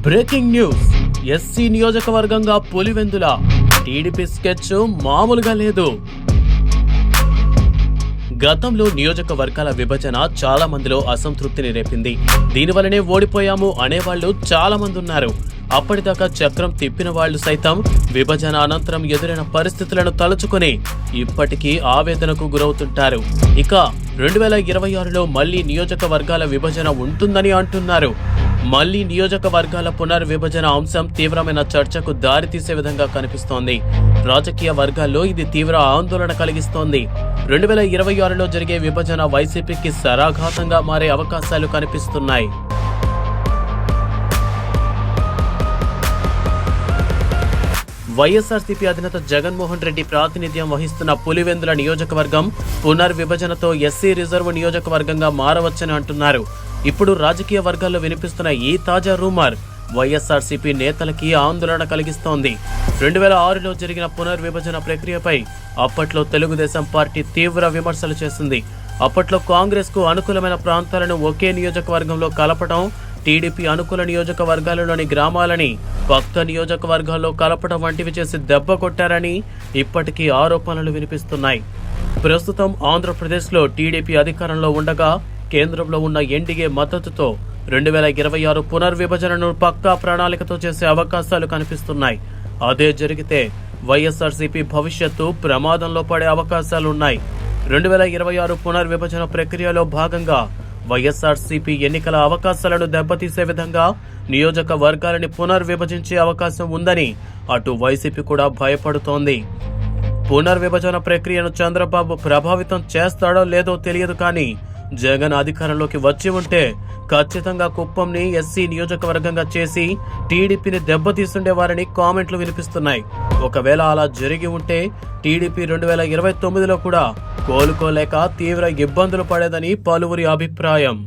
Breaking news. SC నియోజకవర్గంగా Pulivendula TDP sketch మామూలుగా లేదు. గతంలో నియోజకవర్గాల విభజన చాలా మందిలో అసంతృప్తిని రేపింది. దీనివల్లనే ఓడిపోయాము అనేవాళ్లు చాలా మంది ఉన్నారు. అప్పటిదాకా చక్రం తిప్పిన వాళ్లు సైతం విభజన అనంతరం ఎదురైన పరిస్థితులను తలుచుకుని ఇప్పటికీ ఆవేదనకు గురవుతుంటారు. ఇక 2026లో మళ్లీ నియోజకవర్గాల విభజన ఉంటుందని అంటున్నారు. మళ్లీ నియోజకవర్గాల పునర్విభజన అంశం తీవ్రమైన చర్చకు దారితీసే విధంగా కనిపిస్తోంది. రాజకీయ వర్గాల్లో ఇది తీవ్ర ఆందోళన కలిగిస్తోంది. 2026లో జరిగే విభజన వైసీపీకి శరాఘాతంగా మారే అవకాశాలు కనిపిస్తున్నాయి. వైఎస్ఆర్సీపీ అధినేత జగన్మోహన్ రెడ్డి ప్రాతినిధ్యం వహిస్తున్న పులివెందుల నియోజకవర్గం పునర్విభజనతో ఎస్సీ రిజర్వ్ నియోజకవర్గంగా మారవచ్చని అంటున్నారు. ఇప్పుడు రాజకీయ వర్గాల్లో వినిపిస్తున్న ఈ తాజా రూమర్ వైఎస్ఆర్సీపీ నేతలకి ఆందోళన కలిగిస్తోంది. 2006లో జరిగిన పునర్విభజన ప్రక్రియపై అప్పట్లో తెలుగుదేశం పార్టీ తీవ్ర విమర్శలు చేసింది. అప్పట్లో కాంగ్రెస్ కు అనుకూలమైన ప్రాంతాలను ఒకే నియోజకవర్గంలో కలపడం, టీడీపీ అనుకూల నియోజకవర్గాలలోని గ్రామాలని పక్క నియోజకవర్గాల్లో కలపడం వంటివి చేసి దెబ్బ కొట్టారని ఇప్పటికీ ఆరోపణలు వినిపిస్తున్నాయి. ప్రస్తుతం ఆంధ్రప్రదేశ్లో టీడీపీ అధికారంలో ఉండగా కేంద్రంలో ఉన్న ఎన్డీఏ మద్దతుతో 2026 పునర్విభజనను పక్కా ప్రణాళికతో చేసే అవకాశాలు కనిపిస్తున్నాయి. అదే జరిగితే వైఎస్ఆర్సీపీ భవిష్యత్తు ప్రమాదంలో పడే అవకాశాలున్నాయి. 2026 పునర్విభజన ప్రక్రియలో భాగంగా వైఎస్ఆర్సీపీ ఎన్నికల అవకాశాలను దెబ్బతీసే విధంగా నియోజకవర్గాలని పునర్విభజించే అవకాశం ఉందని అటు వైసీపీ కూడా భయపడుతోంది. పునర్విభజన ప్రక్రియను చంద్రబాబు ప్రభావితం చేస్తాడో లేదో తెలియదు, కానీ జగన్ అధికారంలోకి వచ్చి ఉంటే ఖచ్చితంగా కుప్పంని ఎస్సీ నియోజకవర్గంగా చేసి టీడీపీని దెబ్బతీస్తుండేవారని కామెంట్లు వినిపిస్తున్నాయి. ఒకవేళ అలా జరిగి ఉంటే టీడీపీ 2029లో కూడా కోలుకోలేక తీవ్ర ఇబ్బందులు పడేదని పలువురి అభిప్రాయం.